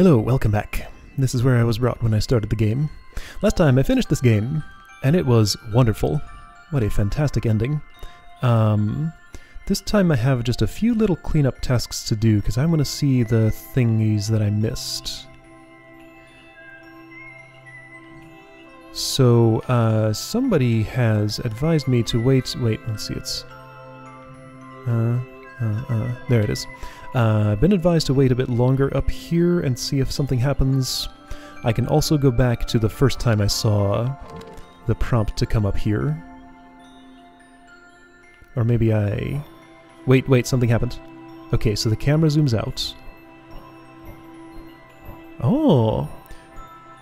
Hello, welcome back. This is where I was brought when I started the game. Last time I finished this game, and it was wonderful. What a fantastic ending. This time I have just a few little cleanup tasks to do, because I want to see the thingies that I missed. So, somebody has advised me to wait, let's see, it's... there it is. I've been advised to wait a bit longer up here and see if something happens. I can also go back to the first time I saw the prompt to come up here. Or maybe I... Wait, something happened. Okay, so the camera zooms out. Oh!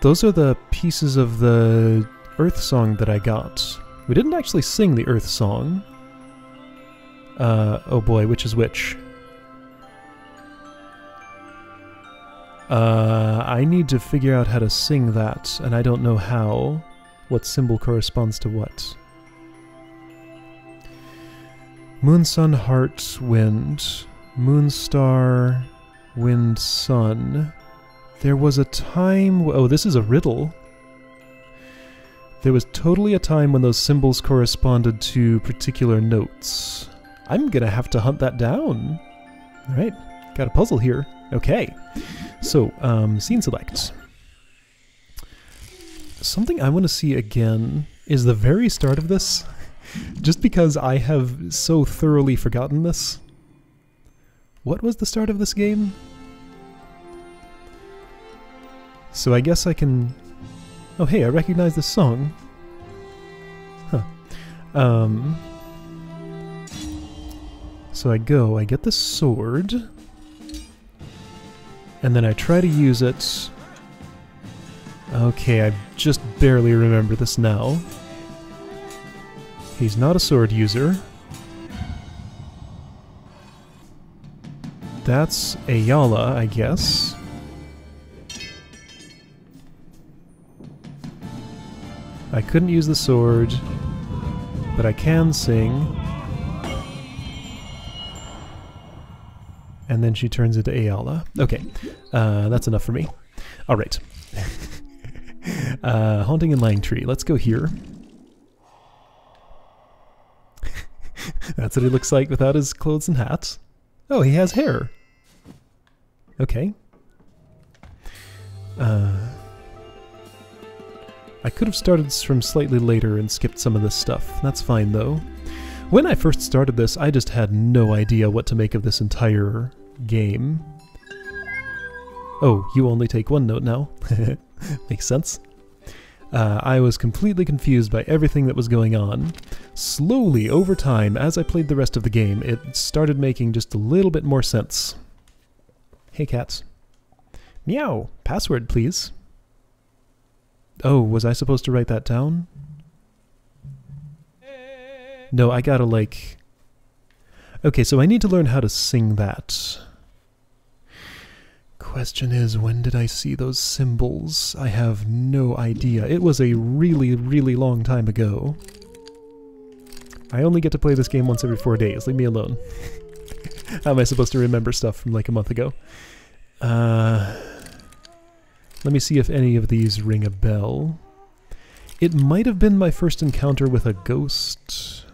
Those are the pieces of the Earth song that I got. We didn't actually sing the Earth song. Oh boy, which is which? I need to figure out how to sing that, and I don't know how. What symbol corresponds to what? Moon, sun, heart, wind. Moon, star, wind, sun. There was a time... Oh, this is a riddle. There was totally a time when those symbols corresponded to particular notes. I'm gonna have to hunt that down. Alright, got a puzzle here. Okay. So, scene select. Something I want to see again is the very start of this, just because I have so thoroughly forgotten this. What was the start of this game? So I guess I can... Oh hey, I recognize this song. Huh. So I get the sword... And then I try to use it. Okay, I just barely remember this now. He's not a sword user. That's Ayala, I guess. I couldn't use the sword, but I can sing. And then she turns into Ayala. Okay, that's enough for me. Alright. Haunting in Langtree. Let's go here. That's what he looks like without his clothes and hat. Oh, he has hair. Okay. I could have started from slightly later and skipped some of this stuff. That's fine, though. When I first started this, I just had no idea what to make of this entire game. Oh, you only take one note now. Makes sense. I was completely confused by everything that was going on. Slowly, over time, as I played the rest of the game, it started making just a little bit more sense. Hey, cats. Meow! Password, please. Oh, was I supposed to write that down? No, I gotta, like... Okay, so I need to learn how to sing that. Question is, when did I see those symbols? I have no idea. It was a really, really long time ago. I only get to play this game once every 4 days. Leave me alone. How am I supposed to remember stuff from like a month ago? Let me see if any of these ring a bell. It might have been my first encounter with a ghost.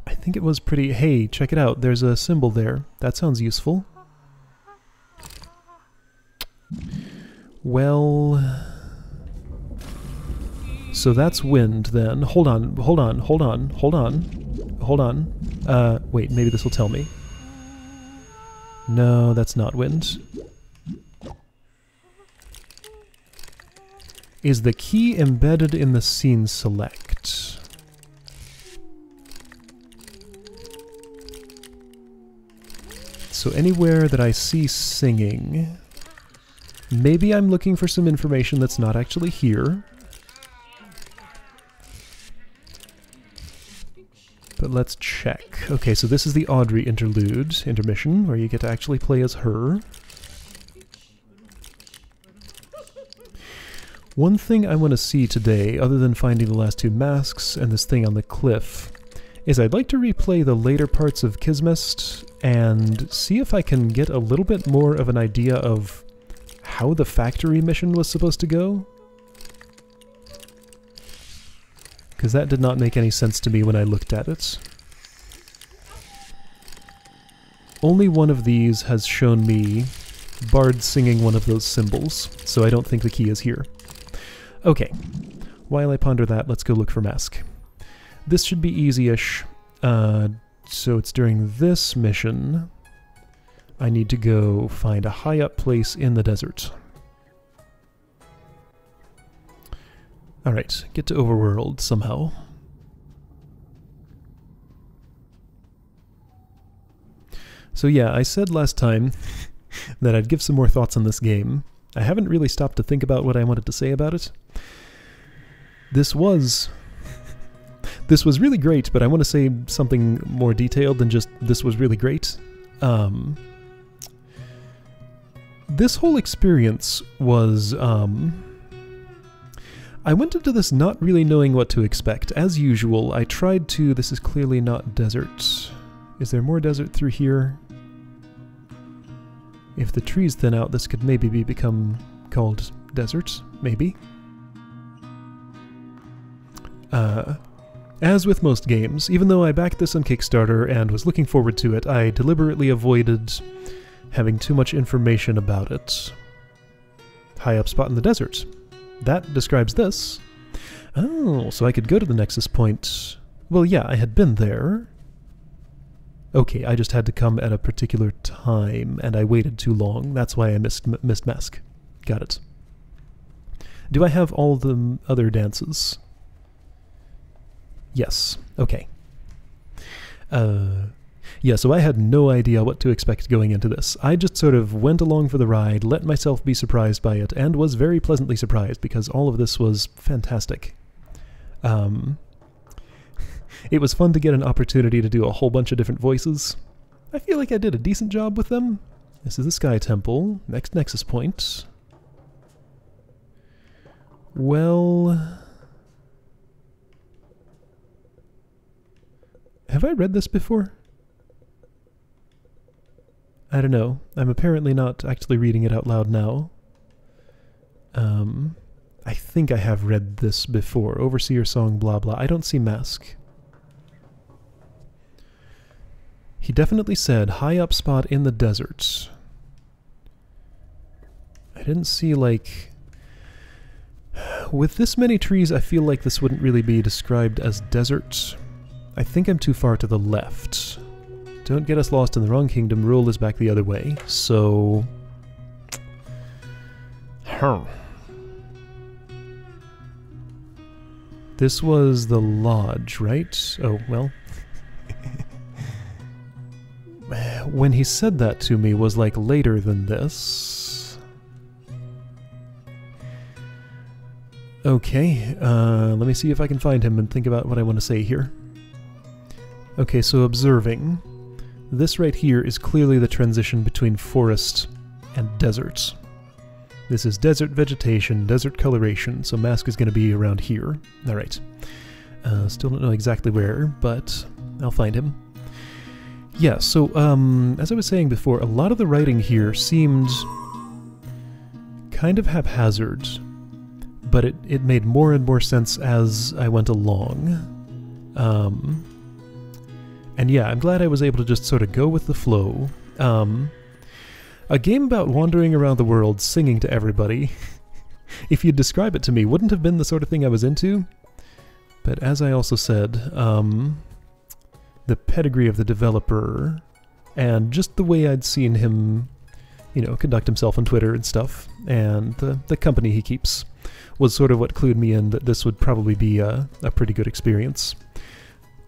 I think it was pretty... Hey, check it out. There's a symbol there. That sounds useful. Well... So that's wind, then. Hold on. Wait, maybe this will tell me. No, that's not wind. Is the key embedded in the scene select? So anywhere that I see singing, maybe I'm looking for some information that's not actually here. But let's check. Okay, so this is the Audrey intermission, where you get to actually play as her. One thing I want to see today, other than finding the last two masks and this thing on the cliff, is I'd like to replay the later parts of Kismest and see if I can get a little bit more of an idea of how the factory mission was supposed to go. Because that did not make any sense to me when I looked at it. Only one of these has shown me Bard singing one of those symbols, so I don't think the key is here. Okay, while I ponder that, let's go look for Mask. This should be easy-ish. So it's during this mission I need to go find a high-up place in the desert. Alright, get to Overworld somehow. So yeah, I said last time that I'd give some more thoughts on this game. I haven't really stopped to think about what I wanted to say about it. This was really great, but I want to say something more detailed than just this was really great. This whole experience was, I went into this not really knowing what to expect. As usual, I tried to... This is clearly not desert. Is there more desert through here? If the trees thin out, this could maybe become called desert. Maybe. As with most games, even though I backed this on Kickstarter and was looking forward to it, I deliberately avoided having too much information about it. High up spot in the desert. That describes this. Oh, so I could go to the Nexus point. Well, yeah, I had been there. Okay, I just had to come at a particular time, and I waited too long. That's why I missed Mask. Got it. Do I have all the other dances? Yes. Okay. Yeah, so I had no idea what to expect going into this. I just sort of went along for the ride, let myself be surprised by it, and was very pleasantly surprised because all of this was fantastic. It was fun to get an opportunity to do a whole bunch of different voices. I feel like I did a decent job with them. This is the Sky Temple. Next Nexus Point. Well... Have I read this before? I don't know. I'm apparently not actually reading it out loud now. I think I have read this before. Overseer Song, blah blah. I don't see Mask. He definitely said high up spot in the desert. I didn't see, like... With this many trees, I feel like this wouldn't really be described as desert. I think I'm too far to the left. Don't get us lost in the wrong kingdom, rule is back the other way, so... This was the lodge, right? Oh, well... When he said that to me was like later than this. Okay, let me see if I can find him and think about what I want to say here. Okay, so observing. This right here is clearly the transition between forest and desert. This is desert vegetation, desert coloration, so Mask is going to be around here. Alright. Still don't know exactly where, but I'll find him. Yeah, so, as I was saying before, a lot of the writing here seemed kind of haphazard, but it made more and more sense as I went along. And yeah, I'm glad I was able to just sort of go with the flow. A game about wandering around the world singing to everybody, if you'd describe it to me, wouldn't have been the sort of thing I was into. But as I also said, the pedigree of the developer, and just the way I'd seen him, you know, conduct himself on Twitter and stuff, and the company he keeps, was sort of what clued me in that this would probably be a pretty good experience.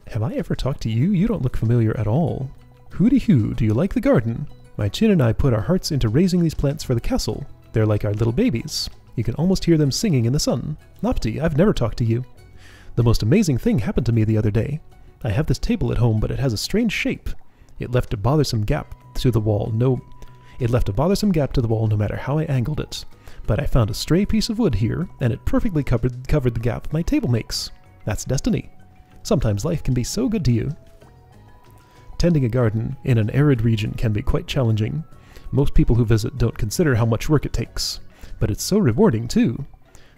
Have I ever talked to you? You don't look familiar at all. Hooty-hoo, do you like the garden? My chin and I put our hearts into raising these plants for the castle. They're like our little babies. You can almost hear them singing in the sun. Nopti, I've never talked to you. The most amazing thing happened to me the other day. I have this table at home, but it has a strange shape. It left a bothersome gap to the wall. No matter how I angled it. But I found a stray piece of wood here, and it perfectly covered the gap my table makes. That's destiny. Sometimes life can be so good to you. Tending a garden in an arid region can be quite challenging. Most people who visit don't consider how much work it takes. But it's so rewarding, too.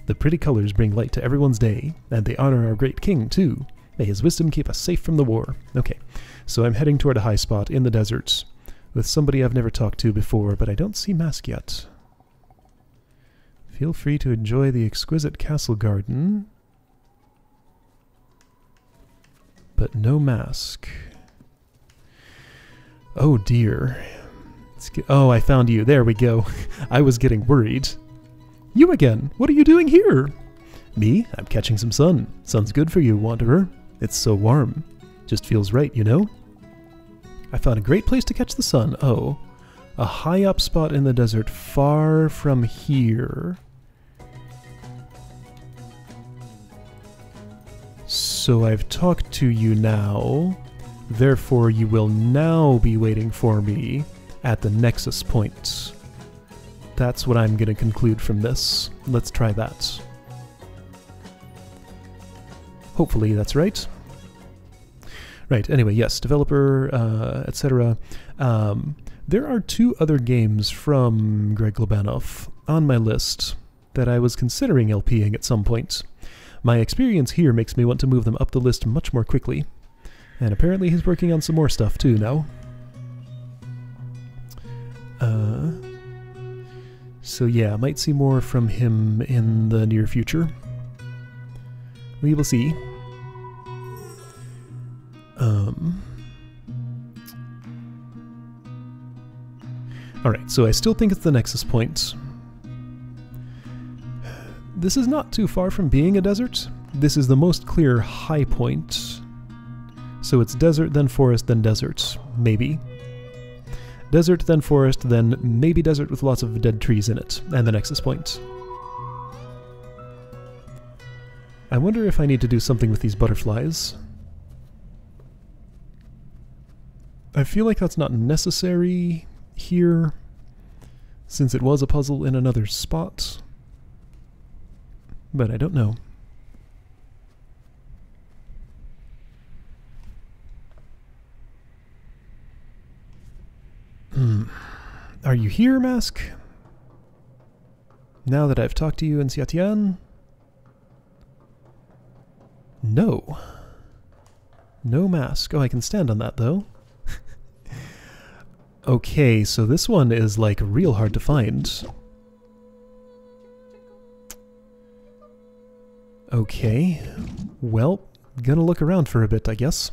The pretty colors bring light to everyone's day, and they honor our great king, too. May his wisdom keep us safe from the war. Okay, so I'm heading toward a high spot in the desert with somebody I've never talked to before, but I don't see Mask yet. Feel free to enjoy the exquisite castle garden, but no Mask. Oh dear. Oh, I found you. There we go. I was getting worried. You again. What are you doing here? Me? I'm catching some sun. Sun's good for you, Wanderer. It's so warm. Just feels right, you know? I found a great place to catch the sun. Oh, a high up spot in the desert far from here. So I've talked to you now. Therefore, you will now be waiting for me at the nexus point. That's what I'm going to conclude from this. Let's try that. Hopefully that's right. Right, anyway, yes, developer, etc. There are 2 other games from Greg Lobanov on my list that I was considering LPing at some point. My experience here makes me want to move them up the list much more quickly. And apparently he's working on some more stuff too now. So yeah, might see more from him in the near future. We will see. Alright, so I still think it's the nexus point. This is not too far from being a desert. This is the most clear high point. So it's desert, then forest, then desert. Maybe. Desert, then forest, then maybe desert with lots of dead trees in it. And the nexus point. I wonder if I need to do something with these butterflies. I feel like that's not necessary here, since it was a puzzle in another spot. But I don't know. Are you here, Mask? Now that I've talked to you in Xiatian? No. No Mask. Oh, I can stand on that, though. Okay, so this one is, like, real hard to find. Okay. Well, gonna look around for a bit, I guess.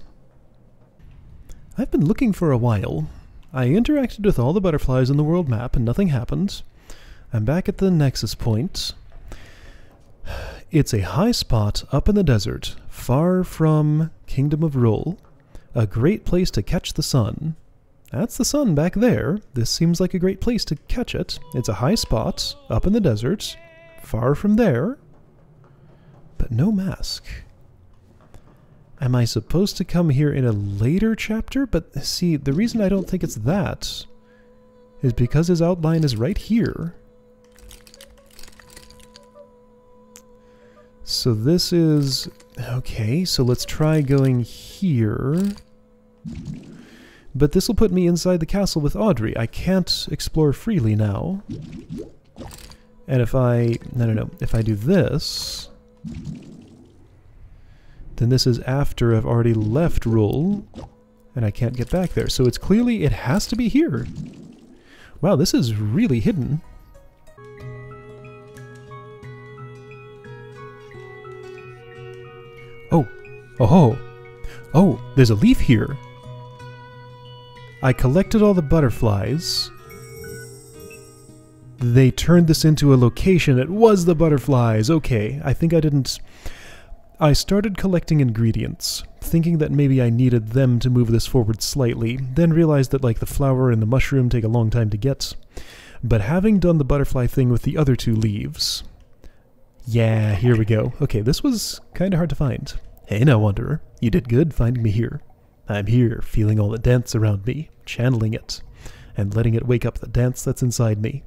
I've been looking for a while. I interacted with all the butterflies on the world map and nothing happened. I'm back at the nexus point. It's a high spot up in the desert, far from Kingdom of Roll. A great place to catch the sun. That's the sun back there. This seems like a great place to catch it. It's a high spot, up in the desert, far from there. But no Mask. Am I supposed to come here in a later chapter? But see, the reason I don't think it's that is because his outline is right here. So this is... okay, so let's try going here. But this will put me inside the castle with Audrey. I can't explore freely now. And if I... no. If I do this... then this is after I've already left Roll, and I can't get back there. So it's clearly, it has to be here. Wow, this is really hidden. Oh. Oh. Oh, there's a leaf here. I collected all the butterflies. They turned this into a location. It was the butterflies. Okay, I think I didn't... I started collecting ingredients, thinking that maybe I needed them to move this forward slightly, then realized that like the flower and the mushroom take a long time to get. But having done the butterfly thing with the other 2 leaves... yeah, here we go. Okay, this was kind of hard to find. Hey now, Wanderer. You did good finding me here. I'm here, feeling all the dance around me, channeling it, and letting it wake up the dance that's inside me.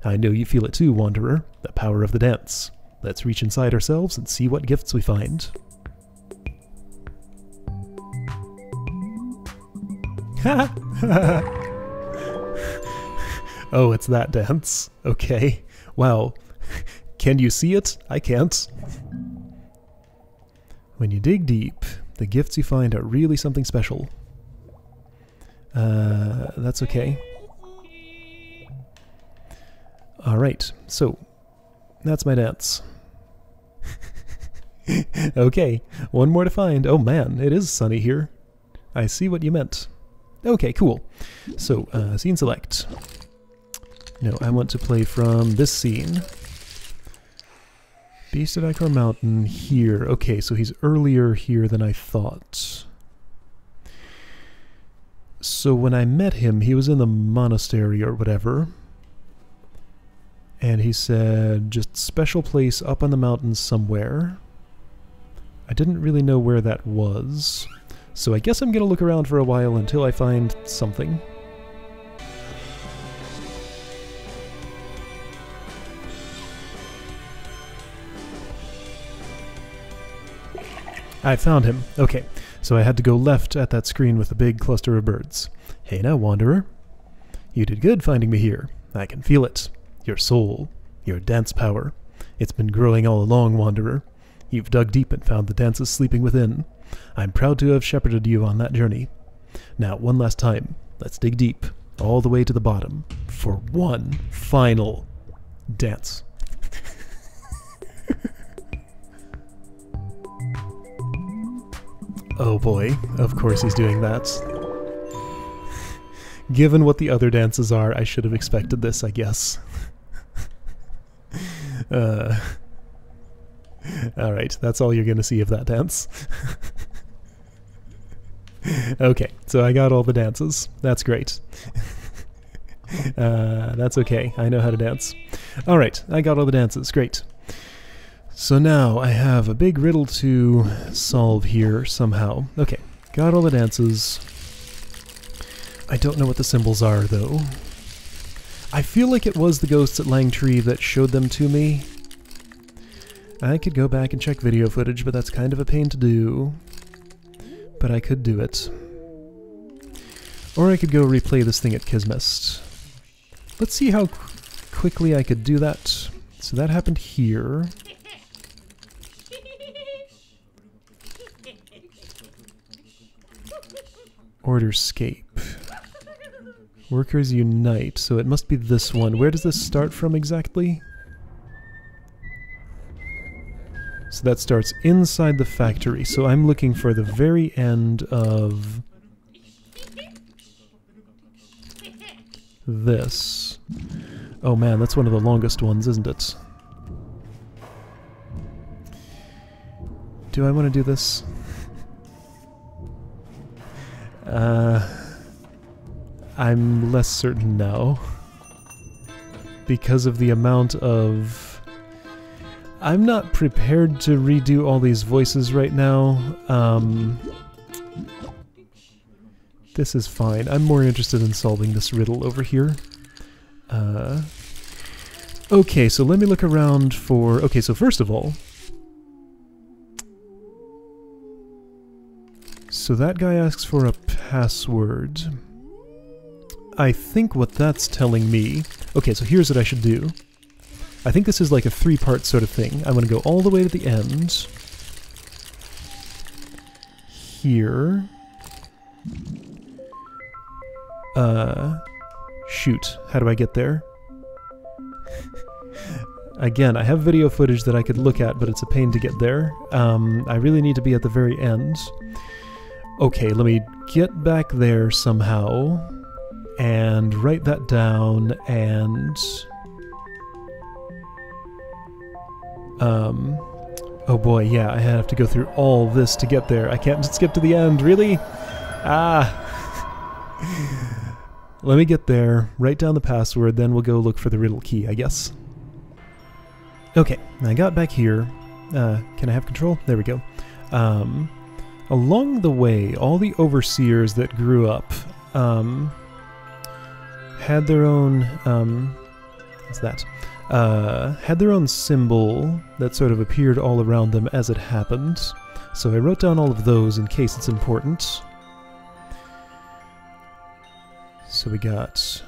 I know you feel it too, Wanderer, the power of the dance. Let's reach inside ourselves and see what gifts we find. Oh, it's that dance. Okay. Wow. Can you see it? I can't. When you dig deep, the gifts you find are really something special. That's okay. Alright, so that's my dance. Okay, one more to find. Oh man, it is sunny here. I see what you meant. Okay, cool. So, scene select. No, I want to play from this scene. Beast at Icor Mountain here. Okay, so he's earlier here than I thought. So when I met him, he was in the monastery or whatever. And he said, just special place up on the mountain somewhere. I didn't really know where that was. So I guess I'm going to look around for a while until I find something. I found him. Okay, so I had to go left at that screen with a big cluster of birds. Hey now, Wanderer. You did good finding me here. I can feel it. Your soul. Your dance power. It's been growing all along, Wanderer. You've dug deep and found the dances sleeping within. I'm proud to have shepherded you on that journey. Now, one last time. Let's dig deep, all the way to the bottom, for one final dance. Oh boy, of course he's doing that. Given what the other dances are, I should have expected this, I guess. Alright, that's all you're gonna see of that dance. Okay, so I got all the dances. That's great. That's okay, I know how to dance. Alright, I got all the dances, great. So now I have a big riddle to solve here somehow. Okay, got all the dances. I don't know what the symbols are though. I feel like it was the ghosts at Langtree that showed them to me. I could go back and check video footage, but that's kind of a pain to do. But I could do it. Or I could go replay this thing at Kismet. Let's see how quickly I could do that. So that happened here. Orderscape. Workers unite, so it must be this one. Where does this start from exactly? So that starts inside the factory, so I'm looking for the very end of this. Oh man, that's one of the longest ones, isn't it? Do I want to do this? I'm less certain now. Because of the amount of... I'm not prepared to redo all these voices right now. This is fine. I'm more interested in solving this riddle over here. Okay, so let me look around for... Okay, so first of all... So that guy asks for a password. I think what that's telling me... Okay, so here's what I should do. I think this is like a three-part sort of thing. I'm going to go all the way to the end. Here. Shoot. How do I get there? Again, I have video footage that I could look at, but it's a pain to get there. I really need to be at the very end. Okay, let me get back there somehow, and write that down, and... oh boy, yeah, I have to go through all this to get there. I can't just skip to the end, really? Ah! Let me get there, write down the password, then we'll go look for the riddle key, I guess. Okay, I got back here. Can I have control? There we go. Along the way, all the overseers that grew up had their own, what's that? Had their own symbol that sort of appeared all around them as it happened. So I wrote down all of those in case it's important. So we got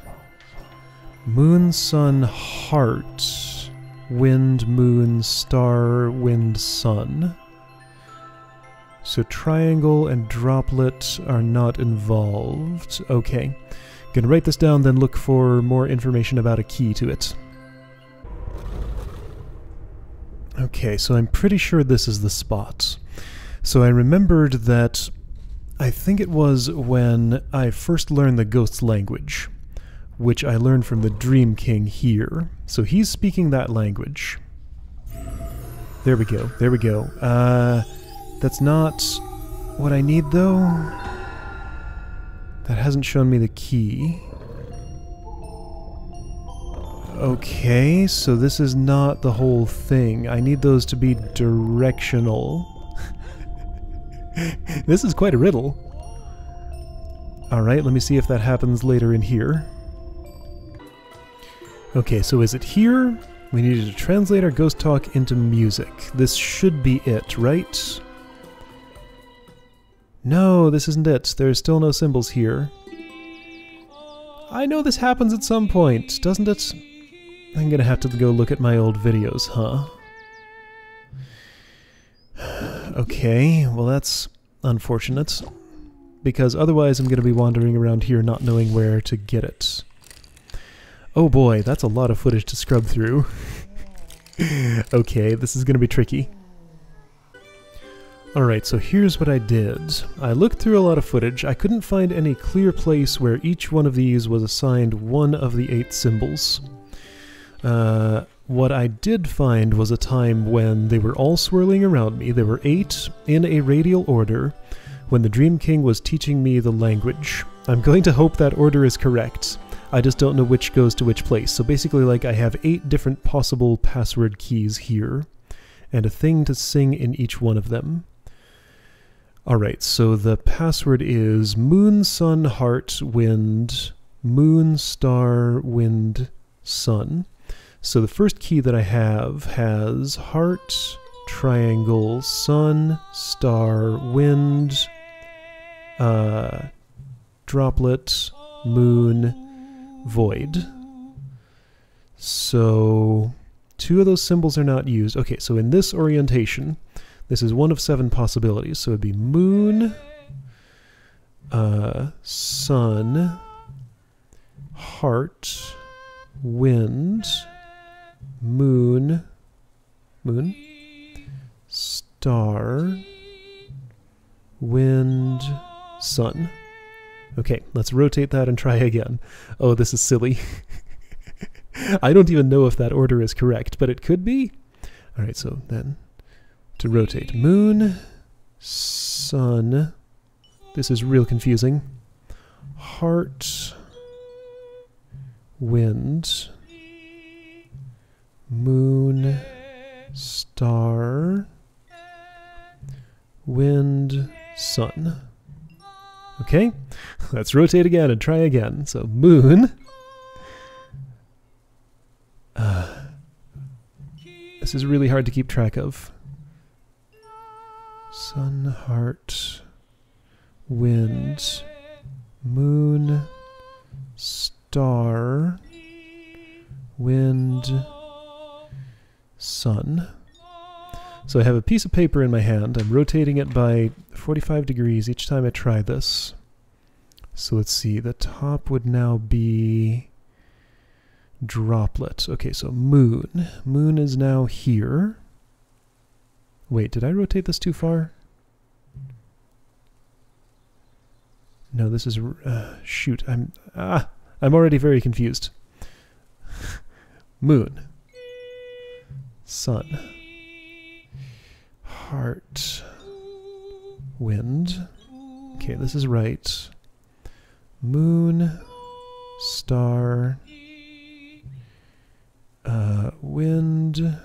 moon, sun, heart, wind, moon, star, wind, sun. So triangle and droplet are not involved. Okay. Gonna write this down, then look for more information about a key to it. Okay, so I'm pretty sure this is the spot. So I remembered that I think it was when I first learned the ghost's language, which I learned from the Dream King here. So he's speaking that language. There we go, there we go. That's not what I need though. That hasn't shown me the key. Okay, so this is not the whole thing. I need those to be directional. This is quite a riddle. Alright, let me see if that happens later in here. Okay, so is it here? We needed to translate our ghost talk into music. This should be it, right? No, this isn't it. There's still no symbols here. I know this happens at some point, doesn't it? I'm gonna have to go look at my old videos, huh? Okay, well that's unfortunate. Because otherwise I'm gonna be wandering around here not knowing where to get it. Oh boy, that's a lot of footage to scrub through. Okay, this is gonna be tricky. Alright, so here's what I did. I looked through a lot of footage. I couldn't find any clear place where each one of these was assigned one of the 8 symbols. What I did find was a time when they were all swirling around me. There were 8 in a radial order when the Dream King was teaching me the language. I'm going to hope that order is correct. I just don't know which goes to which place. So basically, like, I have 8 different possible password keys here, and a thing to sing in each one of them. Alright, so the password is moon, sun, heart, wind, moon, star, wind, sun. So the first key that I have has heart, triangle, sun, star, wind, droplet, moon, void. So 2 of those symbols are not used. Okay, so in this orientation, this is one of 7 possibilities. So it'd be moon, sun, heart, wind, moon, star, wind, sun. Okay, let's rotate that and try again. Oh, this is silly. I don't even know if that order is correct, but it could be. Alright, so then to rotate moon, sun, this is real confusing, heart, wind, moon, star, wind, sun. Okay, let's rotate again and try again. So moon, this is really hard to keep track of. Sun, heart, wind, moon, star, wind, sun. So I have a piece of paper in my hand. I'm rotating it by 45 degrees each time I try this. So let's see, the top would now be droplet. Okay, so moon. Moon is now here. Wait, did I rotate this too far? No, this is... shoot, I'm already very confused. Moon. Sun. Heart. Wind. Okay, this is right. Moon. Star. Wind.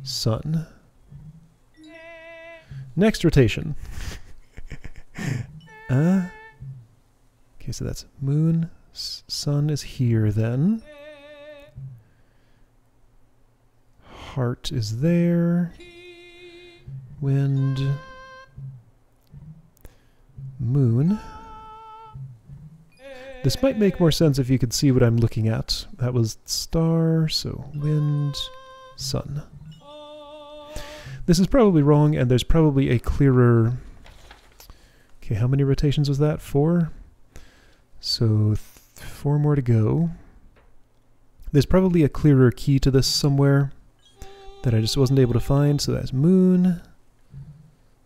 Sun. Next rotation. Okay, so that's moon. Sun is here then. Heart is there. Wind. Moon. This might make more sense if you could see what I'm looking at. That was star, so wind, sun. This is probably wrong, and there's probably a clearer... Okay, how many rotations was that? 4? So 4 more to go. There's probably a clearer key to this somewhere that I just wasn't able to find. So that's moon,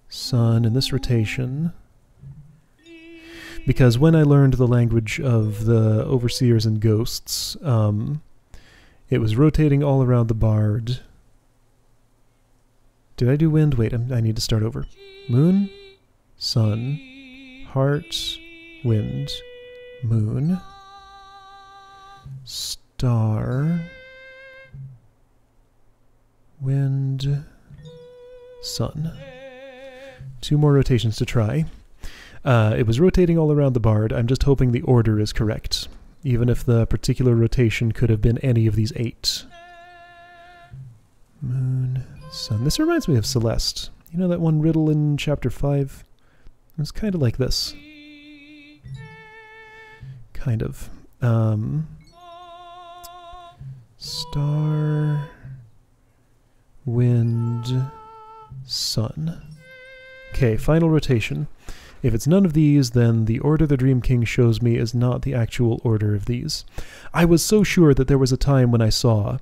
sun, in this rotation. Because when I learned the language of the overseers and ghosts, it was rotating all around the bard. Did I do wind? Wait, I need to start over. Moon, sun, heart, wind, moon, star, wind, sun. 2 more rotations to try. It was rotating all around the bard. I'm just hoping the order is correct, even if the particular rotation could have been any of these 8. Moon, sun. This reminds me of Celeste. You know that one riddle in chapter 5? It was kind of like this. Kind of. Star, wind, sun. Okay, final rotation. If it's none of these, then the order the Dream King shows me is not the actual order of these. I was so sure that there was a time when I saw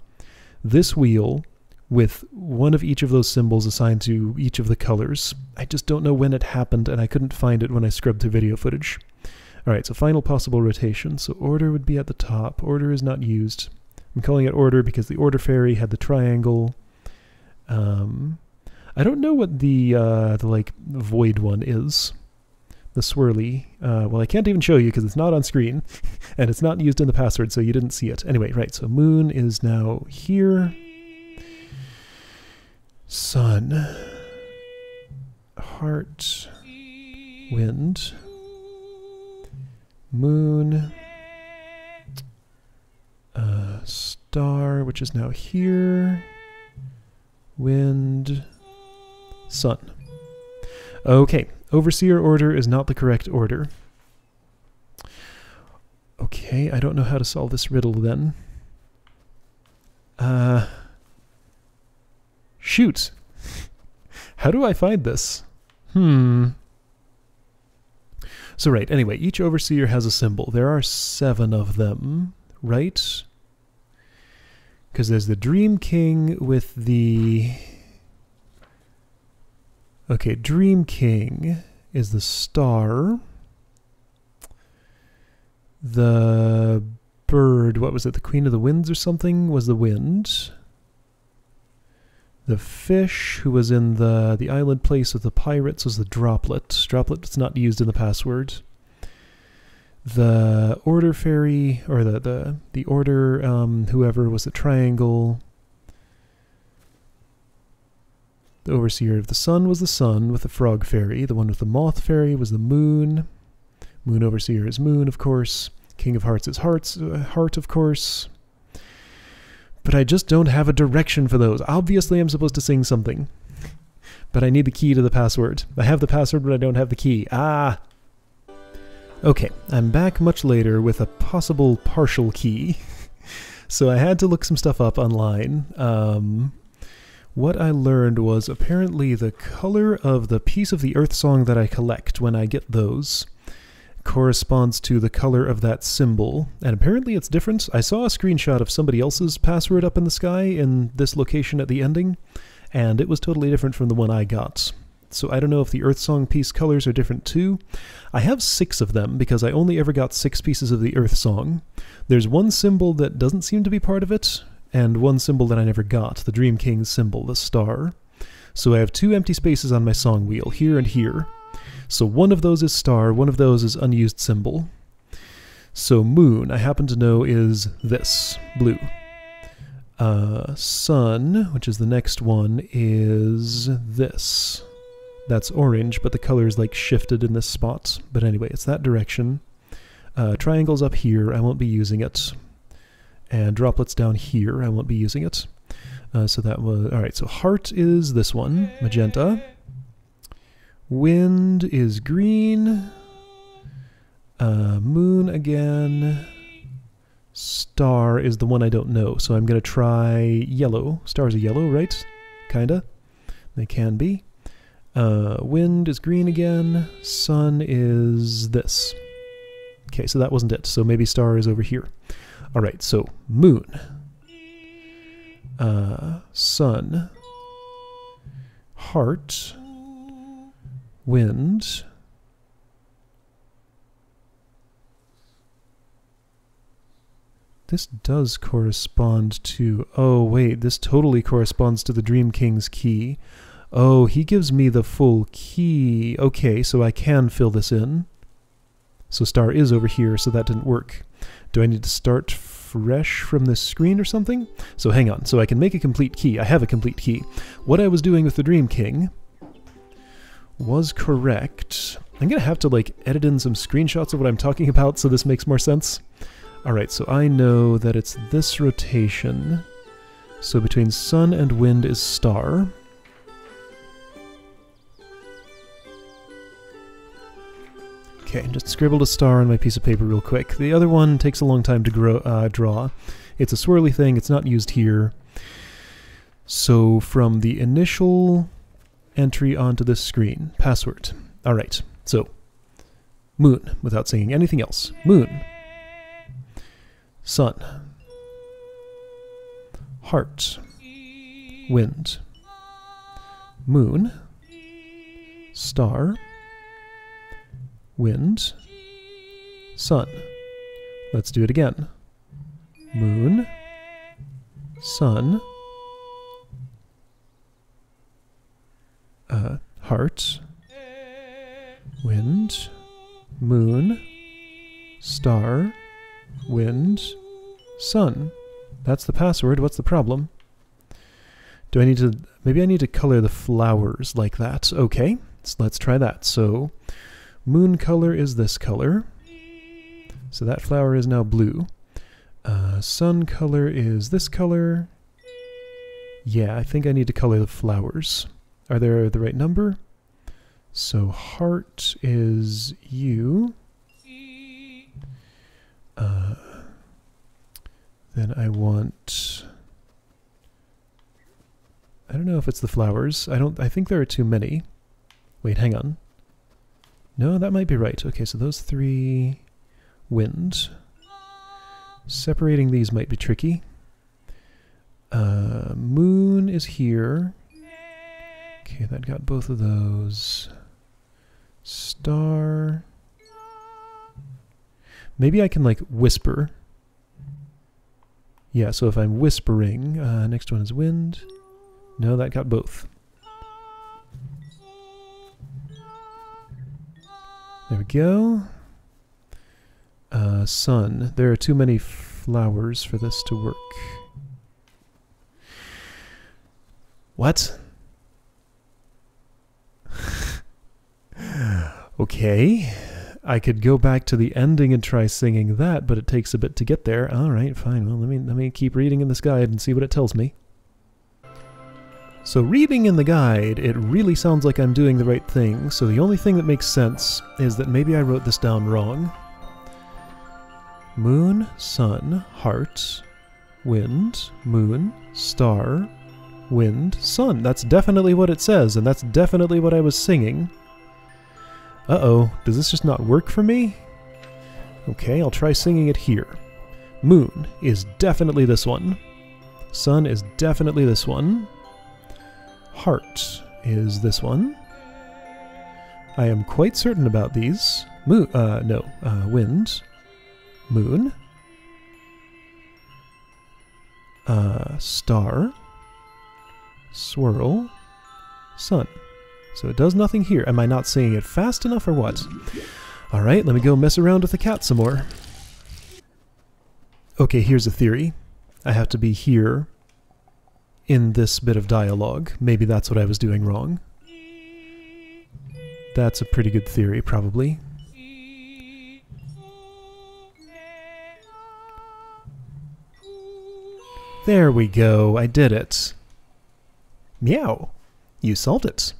this wheel with one of each of those symbols assigned to each of the colors. I just don't know when it happened, and I couldn't find it when I scrubbed through video footage. Alright, so final possible rotation. So order would be at the top. Order is not used. I'm calling it order because the order fairy had the triangle. I don't know what the like void one is. The swirly. Well, I can't even show you because it's not on screen, and it's not used in the password, so you didn't see it. Anyway, right, so moon is now here. Sun. Heart. Wind. Moon. Star, which is now here. Wind. Sun. Okay, overseer order is not the correct order. Okay, I don't know how to solve this riddle then. Shoot! How do I find this? So right, anyway, each overseer has a symbol. There are 7 of them, right? Because there's the Dream King with the... Okay, Dream King is the star. The bird, what was it, the Queen of the Winds or something, was the wind. The fish, who was in the island place with the pirates, was the droplet. Droplet's not used in the password. The order fairy, or the order, whoever, was the triangle. The overseer of the sun was the sun with the frog fairy. The one with the moth fairy was the moon. Moon overseer is moon, of course. King of hearts is heart, of course. But I just don't have a direction for those. Obviously, I'm supposed to sing something. But I need the key to the password. I have the password, but I don't have the key. Ah! Okay, I'm back much later with a possible partial key. So I had to look some stuff up online. What I learned was apparently the color of the piece of the Earth Song that I collect when I get those corresponds to the color of that symbol, and apparently it's different. I saw a screenshot of somebody else's password up in the sky in this location at the ending, and it was totally different from the one I got. So I don't know if the Earth Song piece colors are different too. I have 6 of them because I only ever got 6 pieces of the Earth Song. There's one symbol that doesn't seem to be part of it, and one symbol that I never got, the Dream King's symbol, the star. So I have 2 empty spaces on my song wheel, here and here. So one of those is star, one of those is unused symbol. So moon, I happen to know, is this, blue. Sun, which is the next one, is this. That's orange, but the color is like shifted in this spot. But anyway, it's that direction. Triangle's up here, I won't be using it. And droplets down here, I won't be using it. So that was... Alright, so heart is this one, magenta. Wind is green. Moon again. Star is the one I don't know, so I'm going to try yellow. Stars are yellow, right? Kinda. They can be. Wind is green again. Sun is this. Okay, so that wasn't it. So maybe star is over here. Alright, so moon. Sun. Heart. Wind. This does correspond to... Oh, wait, this totally corresponds to the Dream King's key. Oh, he gives me the full key. Okay, so I can fill this in. So star is over here, so that didn't work. Do I need to start fresh from this screen or something? So hang on, so I can make a complete key. I have a complete key. What I was doing with the Dream King was correct. I'm gonna have to like edit in some screenshots of what I'm talking about so this makes more sense. Alright, so I know that it's this rotation. So between sun and wind is star. Okay, just scribbled a star on my piece of paper real quick. The other one takes a long time to draw. It's a swirly thing, it's not used here. So from the initial entry onto this screen, password. Alright, so moon, without saying anything else. Moon. Sun. Heart. Wind. Moon. Star. Wind. Sun. Let's do it again. Moon. Sun. Heart. Wind. Moon. Star. Wind, sun. That's the password. What's the problem? Do I need to... Maybe I need to color the flowers like that. Okay, so let's try that. So, moon color is this color. So that flower is now blue. Sun color is this color. Yeah, I think I need to color the flowers. Are there the right number? So heart is you. Then I want... I don't know if it's the flowers. I think there are too many. Wait, hang on. No, that might be right. Okay, so those three... Wind. Separating these might be tricky. Moon is here. Okay, that got both of those. Star... Maybe I can, like, whisper. Yeah, so if I'm whispering, next one is wind. No, that got both. There we go. Sun. There are too many flowers for this to work. What? Okay. I could go back to the ending and try singing that, but it takes a bit to get there. Alright, fine. Well, let me keep reading in this guide and see what it tells me. So reading in the guide, it really sounds like I'm doing the right thing, so the only thing that makes sense is that maybe I wrote this down wrong. Moon, sun, heart, wind, moon, star, wind, sun. That's definitely what it says, and that's definitely what I was singing. Uh-oh, does this just not work for me? Okay, I'll try singing it here. Moon is definitely this one. Sun is definitely this one. Heart is this one. I am quite certain about these. Wind. Moon. Star. Swirl. Sun. So it does nothing here. Am I not saying it fast enough or what? Alright, let me go mess around with the cat some more. Okay, here's a theory. I have to be here in this bit of dialogue. Maybe that's what I was doing wrong. That's a pretty good theory, probably. There we go, I did it. Meow. You solved it.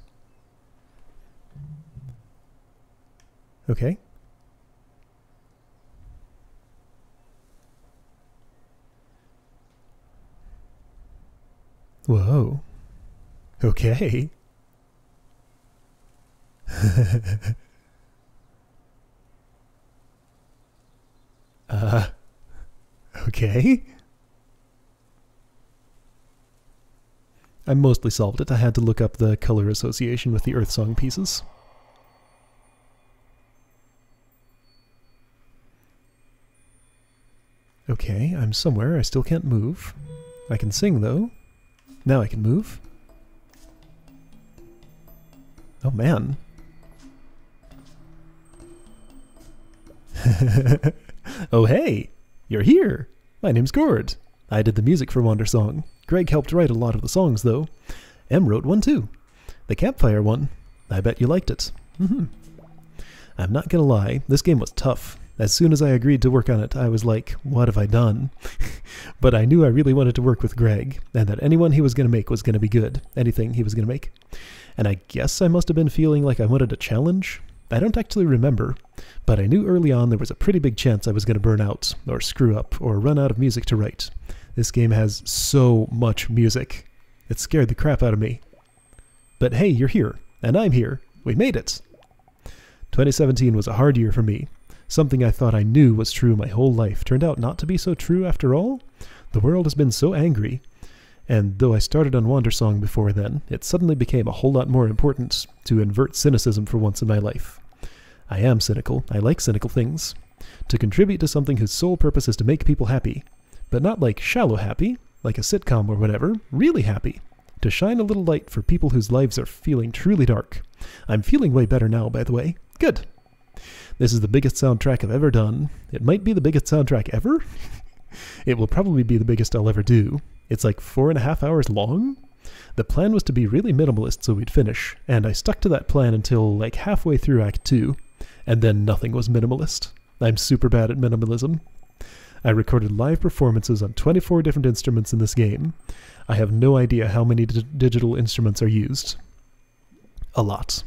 Whoa. Okay. Okay. I mostly solved it. I had to look up the color association with the Earthsong pieces. Okay, I'm somewhere. I still can't move. I can sing, though. Now I can move. Oh, man. Oh, hey! You're here! My name's Gord. I did the music for Wandersong. Greg helped write a lot of the songs, though. Em wrote one, too. The campfire one. I bet you liked it. I'm not gonna lie, this game was tough. As soon as I agreed to work on it, I was like, what have I done? But I knew I really wanted to work with Greg, and that anyone he was gonna make was gonna be good. Anything he was gonna make. And I guess I must have been feeling like I wanted a challenge. I don't actually remember, but I knew early on there was a pretty big chance I was going to burn out, or screw up, or run out of music to write. This game has so much music. It scared the crap out of me. But hey, you're here, and I'm here. We made it! 2017 was a hard year for me. Something I thought I knew was true my whole life turned out not to be so true after all. The world has been so angry. And though I started on Wandersong before then, it suddenly became a whole lot more important to invert cynicism for once in my life. I am cynical. I like cynical things. To contribute to something whose sole purpose is to make people happy. But not like shallow happy, like a sitcom or whatever, really happy. To shine a little light for people whose lives are feeling truly dark. I'm feeling way better now, by the way. Good. This is the biggest soundtrack I've ever done. It might be the biggest soundtrack ever? It will probably be the biggest I'll ever do. It's like 4.5 hours long? The plan was to be really minimalist so we'd finish, and I stuck to that plan until like halfway through Act 2, and then nothing was minimalist. I'm super bad at minimalism. I recorded live performances on 24 different instruments in this game. I have no idea how many digital instruments are used. A lot.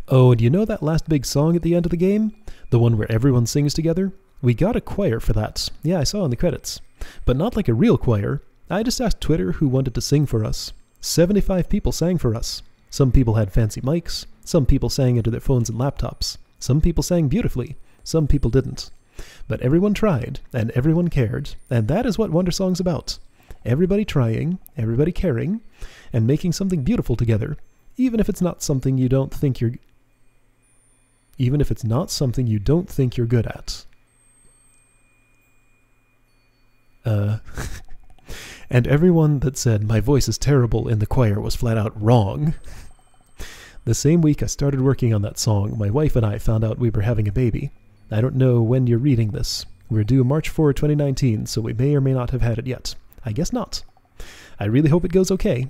Oh, and you know that last big song at the end of the game? The one where everyone sings together? We got a choir for that. Yeah, I saw in the credits. But not like a real choir. I just asked Twitter who wanted to sing for us. 75 people sang for us. Some people had fancy mics. Some people sang into their phones and laptops. Some people sang beautifully. Some people didn't. But everyone tried, and everyone cared, and that is what Wandersong's about. Everybody trying, everybody caring, and making something beautiful together, even if it's not something you don't think you're good at. And everyone that said my voice is terrible in the choir was flat out wrong. The same week I started working on that song, my wife and I found out we were having a baby. I don't know when you're reading this. We're due March 4, 2019, so we may or may not have had it yet. I guess not. I really hope it goes okay.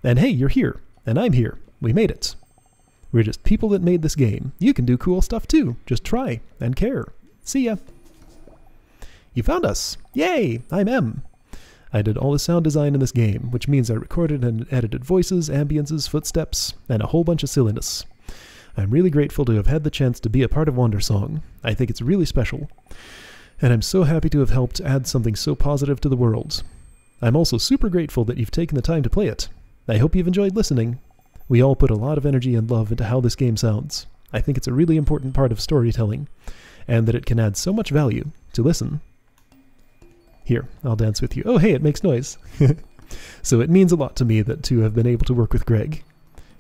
And hey, you're here, and I'm here. We made it. We're just people that made this game. You can do cool stuff too. Just try and care. See ya. You found us! Yay! I'm Em. I did all the sound design in this game, which means I recorded and edited voices, ambiences, footsteps, and a whole bunch of silliness. I'm really grateful to have had the chance to be a part of Wandersong. I think it's really special. And I'm so happy to have helped add something so positive to the world. I'm also super grateful that you've taken the time to play it. I hope you've enjoyed listening. We all put a lot of energy and love into how this game sounds. I think it's a really important part of storytelling, and that it can add so much value to listen. Here, I'll dance with you. Oh, hey, it makes noise. So it means a lot to me to have been able to work with Greg,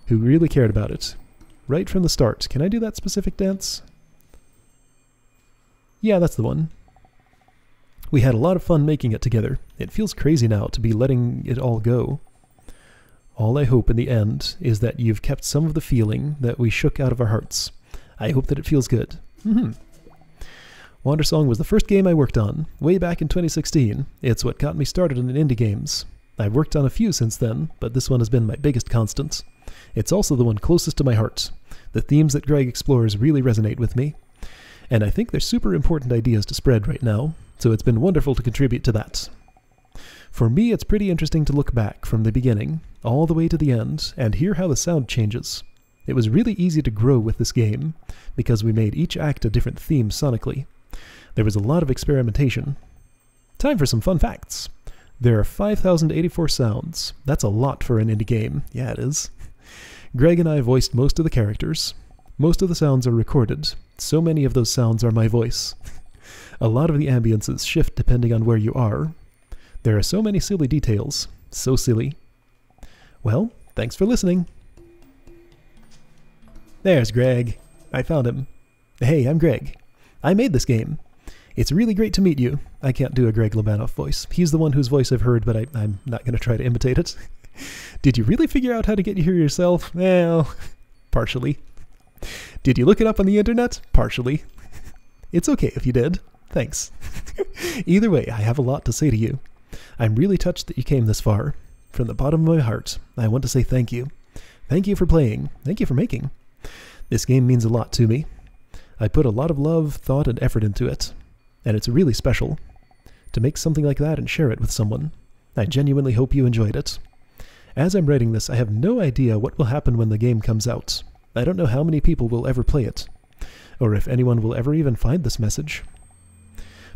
who really cared about it. Right from the start. Can I do that specific dance? Yeah, that's the one. We had a lot of fun making it together. It feels crazy now to be letting it all go. All I hope in the end is that you've kept some of the feeling that we shook out of our hearts. I hope that it feels good. Wandersong was the first game I worked on, way back in 2016. It's what got me started in indie games. I've worked on a few since then, but this one has been my biggest constant. It's also the one closest to my heart. The themes that Greg explores really resonate with me. And I think they're super important ideas to spread right now, so it's been wonderful to contribute to that. For me, it's pretty interesting to look back from the beginning, all the way to the end, and hear how the sound changes. It was really easy to grow with this game, because we made each act a different theme sonically. There was a lot of experimentation. Time for some fun facts. There are 5,084 sounds. That's a lot for an indie game. Yeah, it is. Greg and I voiced most of the characters. Most of the sounds are recorded. So many of those sounds are my voice. A lot of the ambiences shift depending on where you are. There are so many silly details. So silly. Well, thanks for listening. There's Greg. I found him. Hey, I'm Greg. I made this game. It's really great to meet you. I can't do a Greg Labanoff voice. He's the one whose voice I've heard, but I'm not going to try to imitate it. Did you really figure out how to get here yourself? Well, partially. Did you look it up on the internet? Partially. It's okay if you did. Thanks. Either way, I have a lot to say to you. I'm really touched that you came this far. From the bottom of my heart, I want to say thank you. Thank you for playing. Thank you for making. This game means a lot to me. I put a lot of love, thought, and effort into it. And it's really special. To make something like that and share it with someone. I genuinely hope you enjoyed it. As I'm writing this, I have no idea what will happen when the game comes out. I don't know how many people will ever play it. Or if anyone will ever even find this message.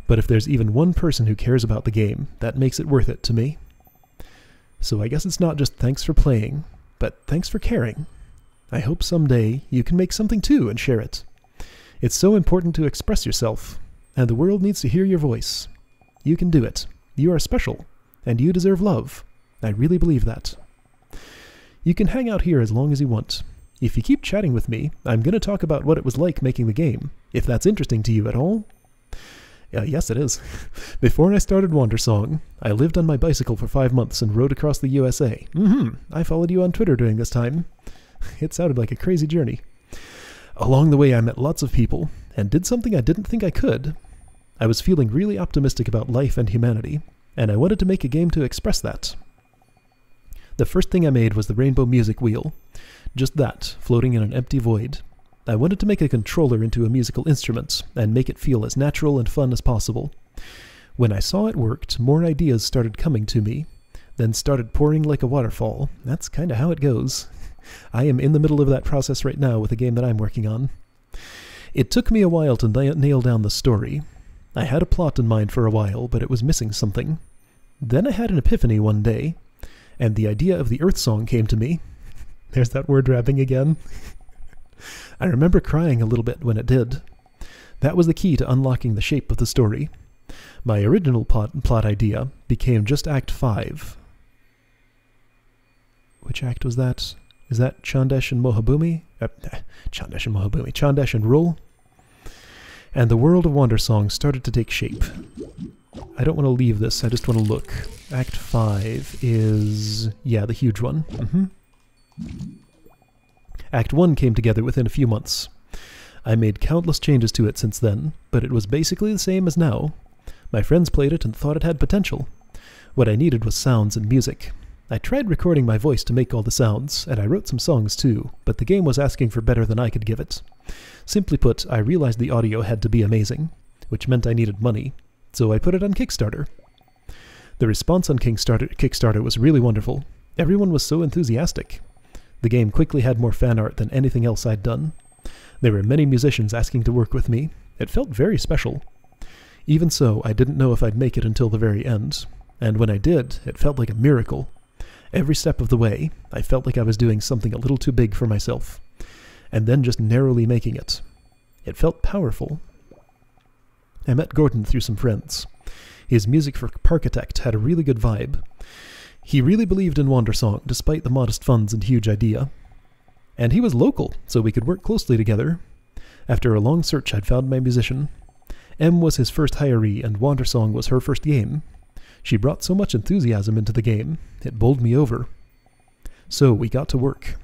But if there's even one person who cares about the game, that makes it worth it to me. So I guess it's not just thanks for playing, but thanks for caring. I hope someday you can make something too and share it. It's so important to express yourself. And the world needs to hear your voice. You can do it. You are special. And you deserve love. I really believe that. You can hang out here as long as you want. If you keep chatting with me, I'm going to talk about what it was like making the game, if that's interesting to you at all. Yes, it is. Before I started Wandersong, I lived on my bicycle for 5 months and rode across the USA. I followed you on Twitter during this time. It sounded like a crazy journey. Along the way, I met lots of people, and did something I didn't think I could. I was feeling really optimistic about life and humanity, and I wanted to make a game to express that. The first thing I made was the rainbow music wheel. Just that, floating in an empty void. I wanted to make a controller into a musical instrument, and make it feel as natural and fun as possible. When I saw it worked, more ideas started coming to me, then started pouring like a waterfall. That's kinda how it goes. I am in the middle of that process right now with a game that I'm working on. It took me a while to nail down the story. I had a plot in mind for a while, but it was missing something. Then I had an epiphany one day, and the idea of the Earth song came to me. There's that word wrapping again. I remember crying a little bit when it did. That was the key to unlocking the shape of the story. My original plot idea became just Act 5. Which act was that? Is that Chandesh and Mohabumi? Chandesh and Rul? And the world of Wandersong started to take shape. I don't want to leave this, I just want to look. Act 5 is... yeah, the huge one. Act 1 came together within a few months. I made countless changes to it since then, but it was basically the same as now. My friends played it and thought it had potential. What I needed was sounds and music. I tried recording my voice to make all the sounds, and I wrote some songs too, but the game was asking for better than I could give it. Simply put, I realized the audio had to be amazing, which meant I needed money, so I put it on Kickstarter. The response on Kickstarter was really wonderful. Everyone was so enthusiastic. The game quickly had more fan art than anything else I'd done. There were many musicians asking to work with me. It felt very special. Even so, I didn't know if I'd make it until the very end, and when I did, it felt like a miracle. Every step of the way, I felt like I was doing something a little too big for myself, and then just narrowly making it. It felt powerful. I met Gordon through some friends. His music for Parkitect had a really good vibe. He really believed in Wandersong, despite the modest funds and huge idea. And he was local, so we could work closely together. After a long search, I'd found my musician. M was his first hiree, and Wandersong was her first game. She brought so much enthusiasm into the game, it bowled me over. So we got to work.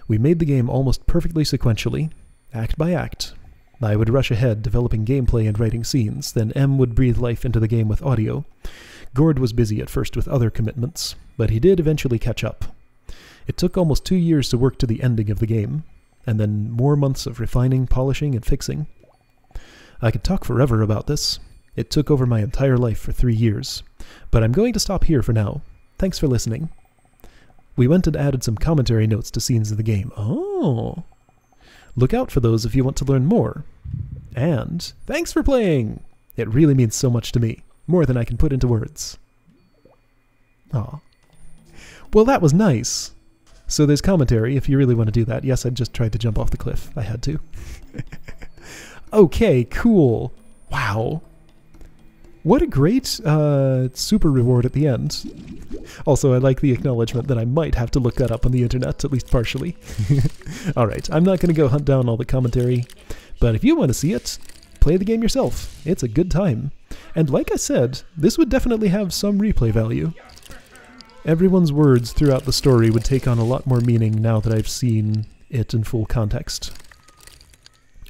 We made the game almost perfectly sequentially, act by act. I would rush ahead, developing gameplay and writing scenes, then M would breathe life into the game with audio. Gord was busy at first with other commitments, but he did eventually catch up. It took almost 2 years to work to the ending of the game, and then more months of refining, polishing, and fixing. I could talk forever about this. It took over my entire life for 3 years. But I'm going to stop here for now. Thanks for listening. We went and added some commentary notes to scenes of the game. Oh! Look out for those if you want to learn more. And thanks for playing! It really means so much to me. More than I can put into words. Aw. Well, that was nice. So there's commentary if you really want to do that. Yes, I just tried to jump off the cliff. I had to. Okay, cool. Wow. What a great super reward at the end. Also, I like the acknowledgement that I might have to look that up on the internet, at least partially. Alright, I'm not going to go hunt down all the commentary, but if you want to see it, play the game yourself. It's a good time. And like I said, this would definitely have some replay value. Everyone's words throughout the story would take on a lot more meaning now that I've seen it in full context.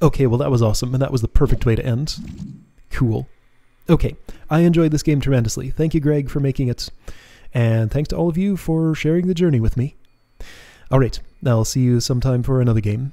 Okay, well that was awesome, and that was the perfect way to end. Cool. Okay, I enjoyed this game tremendously. Thank you, Greg, for making it. And thanks to all of you for sharing the journey with me. Alright, I'll see you sometime for another game.